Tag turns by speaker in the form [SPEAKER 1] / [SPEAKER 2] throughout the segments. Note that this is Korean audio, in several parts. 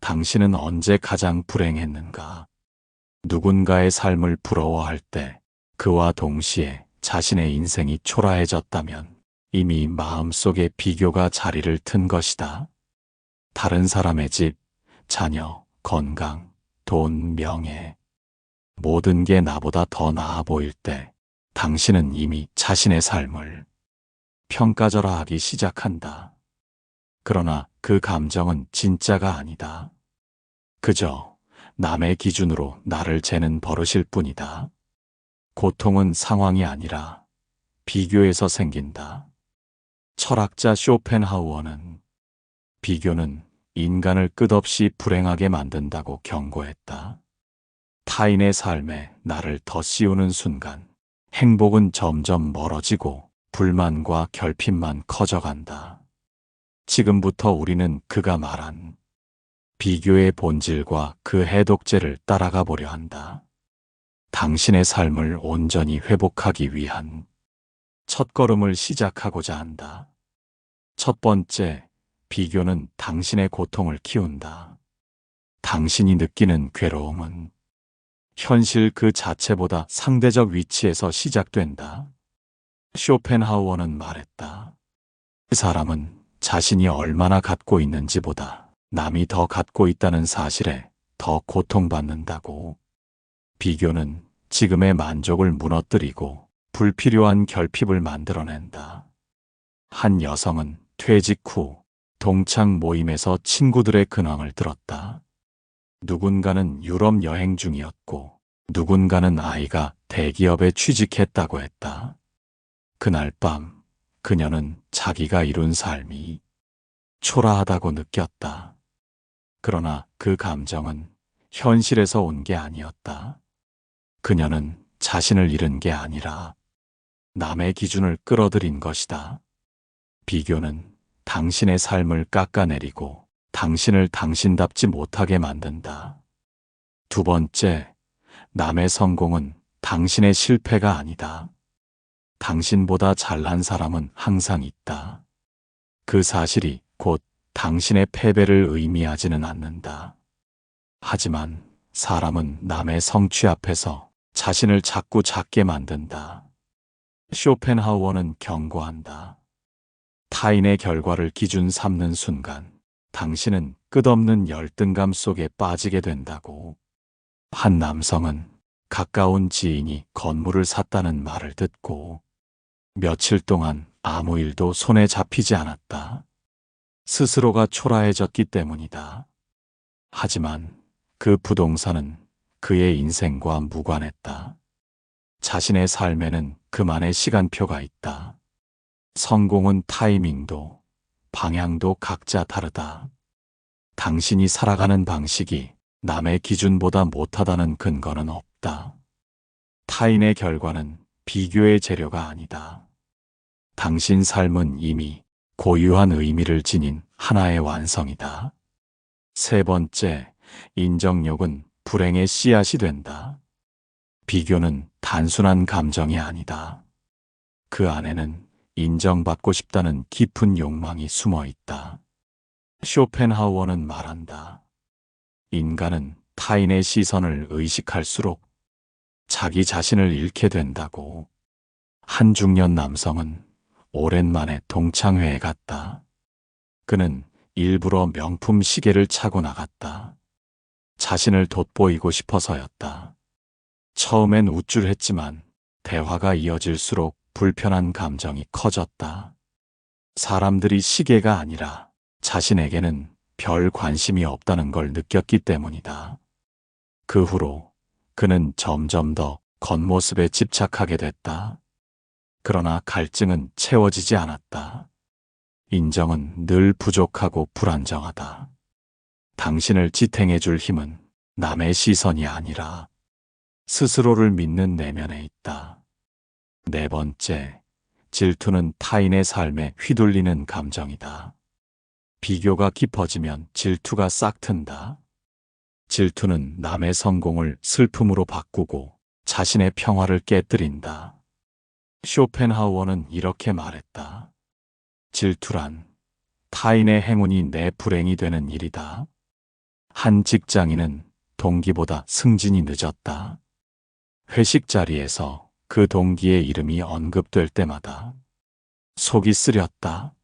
[SPEAKER 1] 당신은 언제 가장 불행했는가? 누군가의 삶을 부러워할 때 그와 동시에 자신의 인생이 초라해졌다면 이미 마음속에 비교가 자리를 튼 것이다. 다른 사람의 집, 자녀, 건강, 돈, 명예, 모든 게 나보다 더 나아 보일 때 당신은 이미 자신의 삶을 평가절하하기 시작한다. 그러나 그 감정은 진짜가 아니다. 그저 남의 기준으로 나를 재는 버릇일 뿐이다. 고통은 상황이 아니라 비교에서 생긴다. 철학자 쇼펜하우어는 비교는 인간을 끝없이 불행하게 만든다고 경고했다. 타인의 삶에 나를 더 씌우는 순간 행복은 점점 멀어지고 불만과 결핍만 커져간다. 지금부터 우리는 그가 말한 비교의 본질과 그 해독제를 따라가 보려 한다. 당신의 삶을 온전히 회복하기 위한 첫걸음을 시작하고자 한다. 첫 번째, 비교는 당신의 고통을 키운다. 당신이 느끼는 괴로움은 현실 그 자체보다 상대적 위치에서 시작된다. 쇼펜하우어는 말했다. 사람은 자신이 얼마나 갖고 있는지보다 남이 더 갖고 있다는 사실에 더 고통받는다고. 비교는 지금의 만족을 무너뜨리고 불필요한 결핍을 만들어낸다. 한 여성은 퇴직 후 동창 모임에서 친구들의 근황을 들었다. 누군가는 유럽 여행 중이었고 누군가는 아이가 대기업에 취직했다고 했다. 그날 밤 그녀는 자기가 이룬 삶이 초라하다고 느꼈다. 그러나 그 감정은 현실에서 온 게 아니었다. 그녀는 자신을 잃은 게 아니라 남의 기준을 끌어들인 것이다. 비교는 당신의 삶을 깎아내리고 당신을 당신답지 못하게 만든다. 두 번째, 남의 성공은 당신의 실패가 아니다. 당신보다 잘난 사람은 항상 있다. 그 사실이 곧 당신의 패배를 의미하지는 않는다. 하지만 사람은 남의 성취 앞에서 자신을 자꾸 작게 만든다. 쇼펜하우어는 경고한다. 타인의 결과를 기준 삼는 순간 당신은 끝없는 열등감 속에 빠지게 된다고. 한 남성은 가까운 지인이 건물을 샀다는 말을 듣고 며칠 동안 아무 일도 손에 잡히지 않았다. 스스로가 초라해졌기 때문이다. 하지만 그 부동산은 그의 인생과 무관했다. 자신의 삶에는 그만의 시간표가 있다. 성공은 타이밍도 방향도 각자 다르다. 당신이 살아가는 방식이 남의 기준보다 못하다는 근거는 없다. 타인의 결과는 비교의 재료가 아니다. 당신 삶은 이미 고유한 의미를 지닌 하나의 완성이다. 세 번째, 인정욕은 불행의 씨앗이 된다. 비교는 단순한 감정이 아니다. 그 안에는 인정받고 싶다는 깊은 욕망이 숨어 있다. 쇼펜하우어는 말한다. 인간은 타인의 시선을 의식할수록 자기 자신을 잃게 된다고. 한 중년 남성은 오랜만에 동창회에 갔다. 그는 일부러 명품 시계를 차고 나갔다. 자신을 돋보이고 싶어서였다. 처음엔 우쭐했지만 대화가 이어질수록 불편한 감정이 커졌다. 사람들이 시계가 아니라 자신에게는 별 관심이 없다는 걸 느꼈기 때문이다. 그 후로 그는 점점 더 겉모습에 집착하게 됐다. 그러나 갈증은 채워지지 않았다. 인정은 늘 부족하고 불안정하다. 당신을 지탱해 줄 힘은 남의 시선이 아니라 스스로를 믿는 내면에 있다. 네 번째, 질투는 타인의 삶에 휘둘리는 감정이다. 비교가 깊어지면 질투가 싹튼다. 질투는 남의 성공을 슬픔으로 바꾸고 자신의 평화를 깨뜨린다. 쇼펜하우어는 이렇게 말했다. 질투란 타인의 행운이 내 불행이 되는 일이다. 한 직장인은 동기보다 승진이 늦었다. 회식 자리에서 그 동기의 이름이 언급될 때마다 속이 쓰렸다.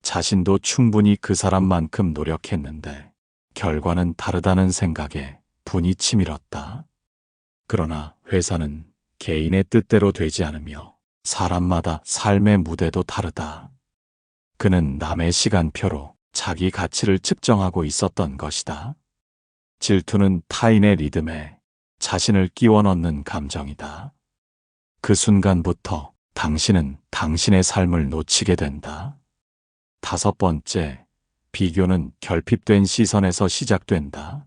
[SPEAKER 1] 자신도 충분히 그 사람만큼 노력했는데 결과는 다르다는 생각에 분이 치밀었다. 그러나 회사는 개인의 뜻대로 되지 않으며 사람마다 삶의 무대도 다르다. 그는 남의 시간표로 자기 가치를 측정하고 있었던 것이다. 질투는 타인의 리듬에 자신을 끼워 넣는 감정이다. 그 순간부터 당신은 당신의 삶을 놓치게 된다. 5번째, 비교는 결핍된 시선에서 시작된다.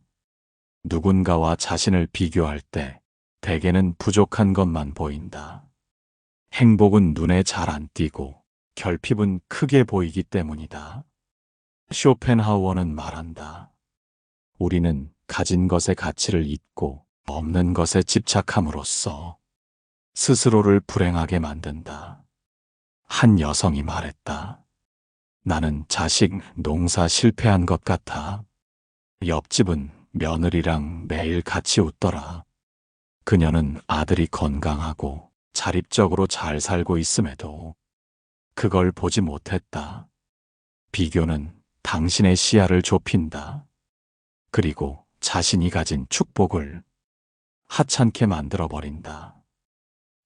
[SPEAKER 1] 누군가와 자신을 비교할 때 대개는 부족한 것만 보인다. 행복은 눈에 잘 안 띄고 결핍은 크게 보이기 때문이다. 쇼펜하우어는 말한다. 우리는 가진 것의 가치를 잊고 없는 것에 집착함으로써 스스로를 불행하게 만든다. 한 여성이 말했다. 나는 자식 농사 실패한 것 같아. 옆집은 며느리랑 매일 같이 웃더라. 그녀는 아들이 건강하고 자립적으로 잘 살고 있음에도 그걸 보지 못했다. 비교는 당신의 시야를 좁힌다. 그리고 자신이 가진 축복을 하찮게 만들어버린다.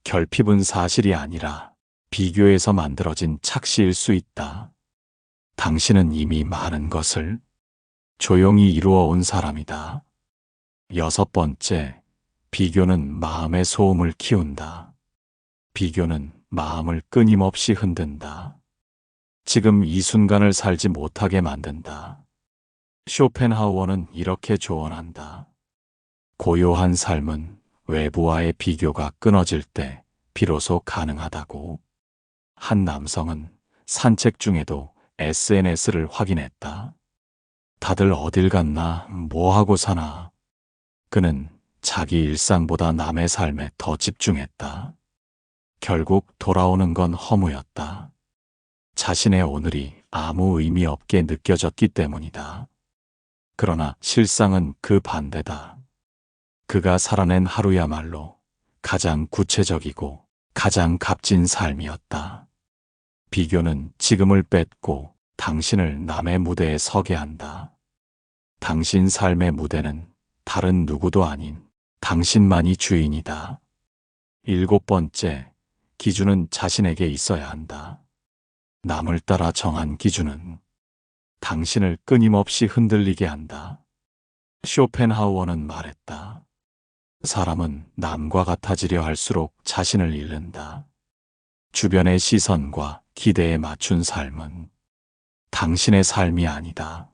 [SPEAKER 1] 결핍은 사실이 아니라 비교에서 만들어진 착시일 수 있다. 당신은 이미 많은 것을 조용히 이루어 온 사람이다. 6번째, 비교는 마음의 소음을 키운다. 비교는 마음을 끊임없이 흔든다. 지금 이 순간을 살지 못하게 만든다. 쇼펜하우어는 이렇게 조언한다. 고요한 삶은 외부와의 비교가 끊어질 때 비로소 가능하다고. 한 남성은 산책 중에도 SNS를 확인했다. 다들 어딜 갔나, 뭐 하고 사나. 그는 자기 일상보다 남의 삶에 더 집중했다. 결국 돌아오는 건 허무였다. 자신의 오늘이 아무 의미 없게 느껴졌기 때문이다. 그러나 실상은 그 반대다. 그가 살아낸 하루야말로 가장 구체적이고 가장 값진 삶이었다. 비교는 지금을 뺏고 당신을 남의 무대에 서게 한다. 당신 삶의 무대는 다른 누구도 아닌 당신만이 주인이다. 7번째, 기준은 자신에게 있어야 한다. 남을 따라 정한 기준은 당신을 끊임없이 흔들리게 한다. 쇼펜하우어는 말했다. 사람은 남과 같아지려 할수록 자신을 잃는다. 주변의 시선과 기대에 맞춘 삶은 당신의 삶이 아니다.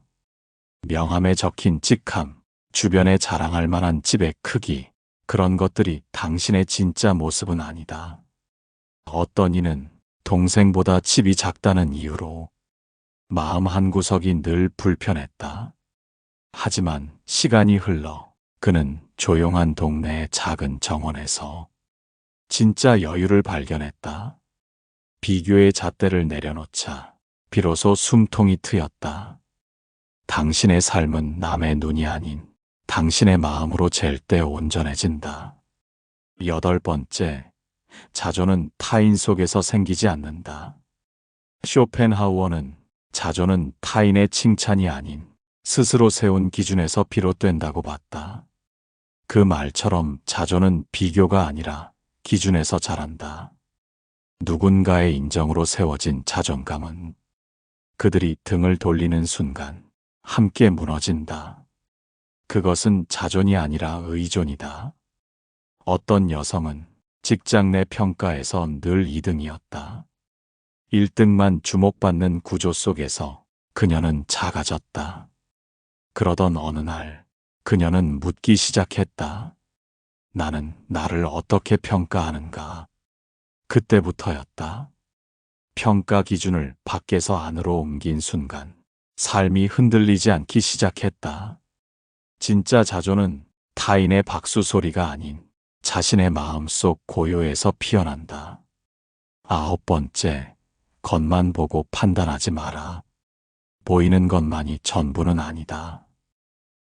[SPEAKER 1] 명함에 적힌 직함, 주변에 자랑할 만한 집의 크기, 그런 것들이 당신의 진짜 모습은 아니다. 어떤 이는 동생보다 집이 작다는 이유로 마음 한구석이 늘 불편했다. 하지만 시간이 흘러 그는 조용한 동네의 작은 정원에서 진짜 여유를 발견했다. 비교의 잣대를 내려놓자 비로소 숨통이 트였다. 당신의 삶은 남의 눈이 아닌 당신의 마음으로 잴 때 온전해진다. 8번째, 자존은 타인 속에서 생기지 않는다. 쇼펜하우어는 자존은 타인의 칭찬이 아닌 스스로 세운 기준에서 비롯된다고 봤다. 그 말처럼 자존은 비교가 아니라 기준에서 자란다. 누군가의 인정으로 세워진 자존감은 그들이 등을 돌리는 순간 함께 무너진다. 그것은 자존이 아니라 의존이다. 어떤 여성은 직장 내 평가에서 늘 2등이었다. 1등만 주목받는 구조 속에서 그녀는 작아졌다. 그러던 어느 날 그녀는 묻기 시작했다. 나는 나를 어떻게 평가하는가? 그때부터였다. 평가 기준을 밖에서 안으로 옮긴 순간 삶이 흔들리지 않기 시작했다. 진짜 자존은 타인의 박수 소리가 아닌 자신의 마음속 고요에서 피어난다. 9번째, 겉만 보고 판단하지 마라. 보이는 것만이 전부는 아니다.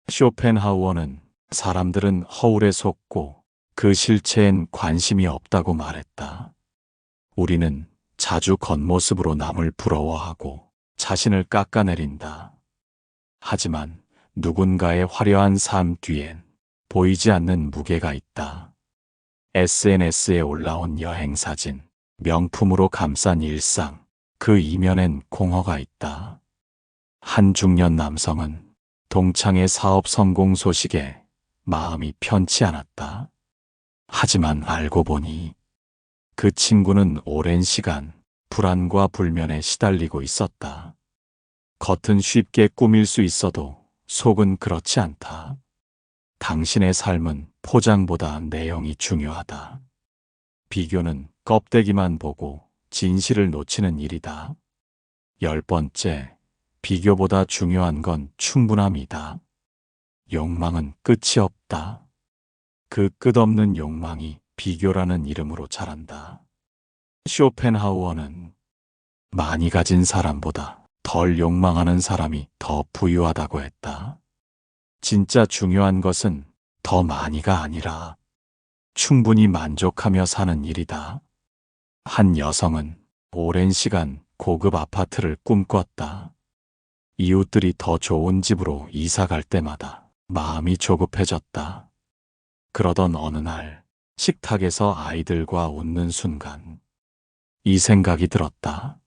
[SPEAKER 1] 쇼펜하우어는 사람들은 허울에 속고 그 실체엔 관심이 없다고 말했다. 우리는 자주 겉모습으로 남을 부러워하고 자신을 깎아내린다. 하지만 누군가의 화려한 삶 뒤엔 보이지 않는 무게가 있다. SNS에 올라온 여행사진, 명품으로 감싼 일상, 그 이면엔 공허가 있다. 한 중년 남성은 동창의 사업 성공 소식에 마음이 편치 않았다. 하지만 알고 보니 그 친구는 오랜 시간 불안과 불면에 시달리고 있었다. 겉은 쉽게 꾸밀 수 있어도 속은 그렇지 않다. 당신의 삶은 포장보다 내용이 중요하다. 비교는 껍데기만 보고 진실을 놓치는 일이다. 10번째, 비교보다 중요한 건 충분함이다. 욕망은 끝이 없다. 그 끝없는 욕망이 비교라는 이름으로 자란다. 쇼펜하우어는 많이 가진 사람보다 덜 욕망하는 사람이 더 부유하다고 했다. 진짜 중요한 것은 더 많이가 아니라 충분히 만족하며 사는 일이다. 한 여성은 오랜 시간 고급 아파트를 꿈꿨다. 이웃들이 더 좋은 집으로 이사 갈 때마다 마음이 조급해졌다. 그러던 어느 날 식탁에서 아이들과 웃는 순간 이 생각이 들었다.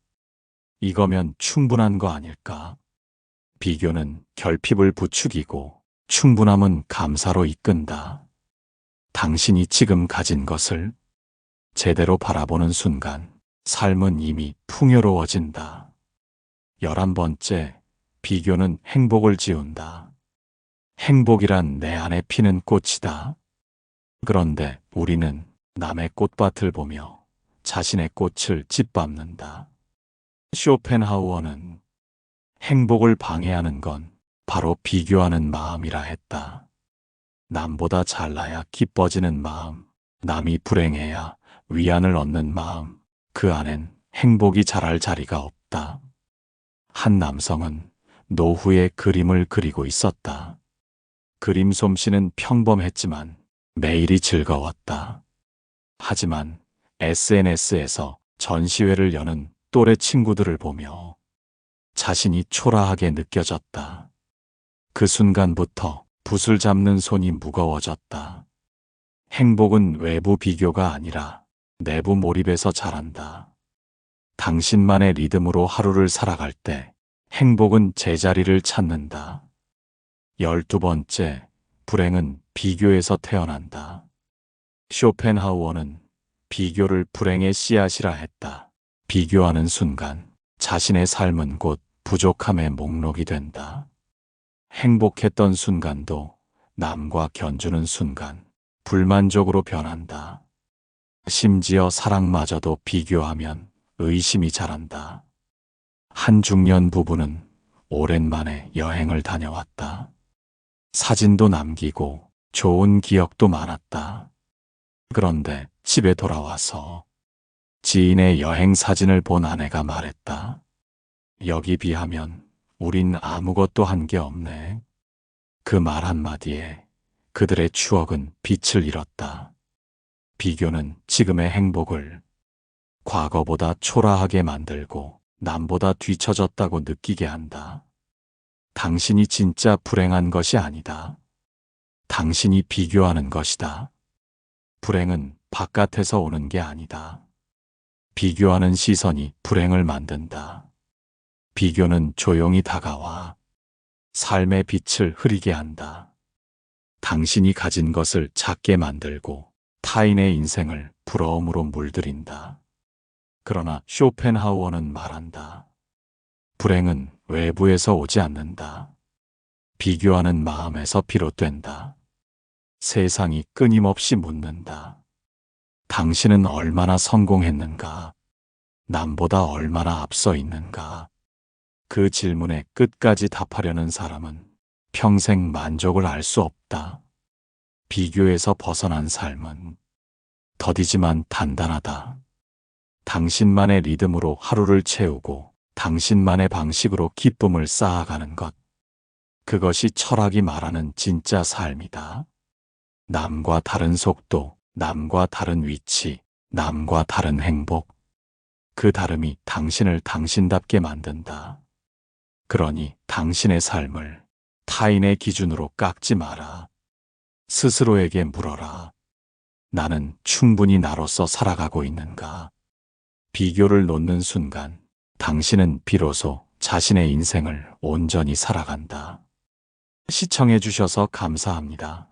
[SPEAKER 1] 이거면 충분한 거 아닐까? 비교는 결핍을 부추기고 충분함은 감사로 이끈다. 당신이 지금 가진 것을 제대로 바라보는 순간 삶은 이미 풍요로워진다. 11번째, 비교는 행복을 지운다. 행복이란 내 안에 피는 꽃이다. 그런데 우리는 남의 꽃밭을 보며 자신의 꽃을 짓밟는다. 쇼펜하우어는 행복을 방해하는 건 바로 비교하는 마음이라 했다. 남보다 잘나야 기뻐지는 마음, 남이 불행해야 위안을 얻는 마음, 그 안엔 행복이 자랄 자리가 없다. 한 남성은 노후의 그림을 그리고 있었다. 그림 솜씨는 평범했지만 매일이 즐거웠다. 하지만 SNS에서 전시회를 여는 또래 친구들을 보며 자신이 초라하게 느껴졌다. 그 순간부터 붓을 잡는 손이 무거워졌다. 행복은 외부 비교가 아니라 내부 몰입에서 자란다. 당신만의 리듬으로 하루를 살아갈 때 행복은 제자리를 찾는다. 12번째, 불행은 비교에서 태어난다. 쇼펜하우어는 비교를 불행의 씨앗이라 했다. 비교하는 순간 자신의 삶은 곧 부족함의 목록이 된다. 행복했던 순간도 남과 견주는 순간 불만족으로 변한다. 심지어 사랑마저도 비교하면 의심이 자란다. 한 중년 부부는 오랜만에 여행을 다녀왔다. 사진도 남기고 좋은 기억도 많았다. 그런데 집에 돌아와서 지인의 여행 사진을 본 아내가 말했다. 여기 비하면 우린 아무것도 한 게 없네. 그 말 한마디에 그들의 추억은 빛을 잃었다. 비교는 지금의 행복을 과거보다 초라하게 만들고 남보다 뒤처졌다고 느끼게 한다. 당신이 진짜 불행한 것이 아니다. 당신이 비교하는 것이다. 불행은 바깥에서 오는 게 아니다. 비교하는 시선이 불행을 만든다. 비교는 조용히 다가와 삶의 빛을 흐리게 한다. 당신이 가진 것을 작게 만들고 타인의 인생을 부러움으로 물들인다. 그러나 쇼펜하우어는 말한다. 불행은 외부에서 오지 않는다. 비교하는 마음에서 비롯된다. 세상이 끊임없이 묻는다. 당신은 얼마나 성공했는가? 남보다 얼마나 앞서 있는가? 그 질문에 끝까지 답하려는 사람은 평생 만족을 알 수 없다. 비교에서 벗어난 삶은 더디지만 단단하다. 당신만의 리듬으로 하루를 채우고 당신만의 방식으로 기쁨을 쌓아가는 것. 그것이 철학이 말하는 진짜 삶이다. 남과 다른 속도, 남과 다른 위치, 남과 다른 행복. 그 다름이 당신을 당신답게 만든다. 그러니 당신의 삶을 타인의 기준으로 깎지 마라. 스스로에게 물어라. 나는 충분히 나로서 살아가고 있는가? 비교를 놓는 순간 당신은 비로소 자신의 인생을 온전히 살아간다. 시청해 주셔서 감사합니다.